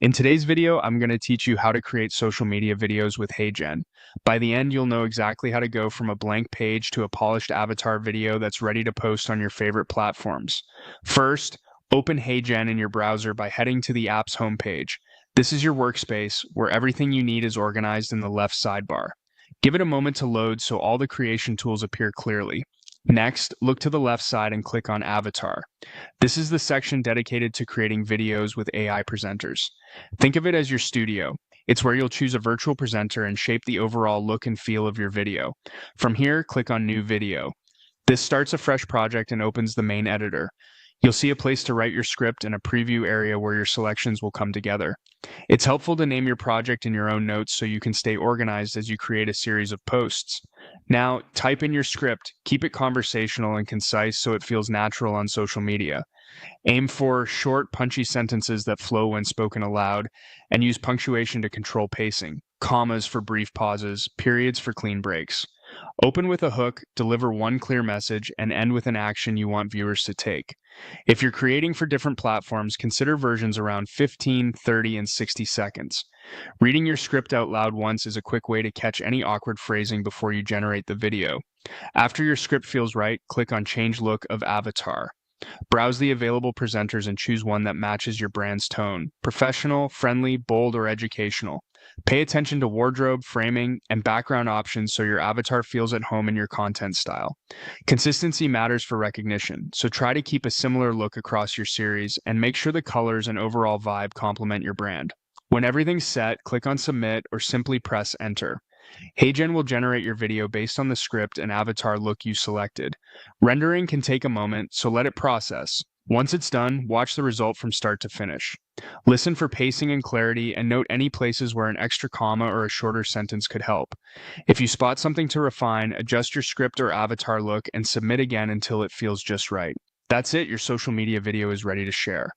In today's video, I'm going to teach you how to create social media videos with HeyGen. By the end, you'll know exactly how to go from a blank page to a polished avatar video that's ready to post on your favorite platforms. First, open HeyGen in your browser by heading to the app's homepage. This is your workspace where everything you need is organized in the left sidebar. Give it a moment to load so all the creation tools appear clearly. Next, look to the left side and click on Avatar. This is the section dedicated to creating videos with AI presenters. Think of it as your studio. It's where you'll choose a virtual presenter and shape the overall look and feel of your video. From here, click on New Video. This starts a fresh project and opens the main editor. You'll see a place to write your script and a preview area where your selections will come together. It's helpful to name your project in your own notes so you can stay organized as you create a series of posts. Now, type in your script, keep it conversational and concise so it feels natural on social media. Aim for short, punchy sentences that flow when spoken aloud, and use punctuation to control pacing, commas for brief pauses, periods for clean breaks. Open with a hook, deliver one clear message, and end with an action you want viewers to take. If you're creating for different platforms, consider versions around 15, 30, and 60 seconds. Reading your script out loud once is a quick way to catch any awkward phrasing before you generate the video. After your script feels right, click on Change Look of Avatar. Browse the available presenters and choose one that matches your brand's tone: professional, friendly, bold, or educational. Pay attention to wardrobe, framing, and background options so your avatar feels at home in your content style. Consistency matters for recognition, so try to keep a similar look across your series and make sure the colors and overall vibe complement your brand. When everything's set, click on Submit or simply press Enter. HeyGen will generate your video based on the script and avatar look you selected. Rendering can take a moment, so let it process. Once it's done, watch the result from start to finish. Listen for pacing and clarity, and note any places where an extra comma or a shorter sentence could help. If you spot something to refine, adjust your script or avatar look and submit again until it feels just right. That's it, your social media video is ready to share.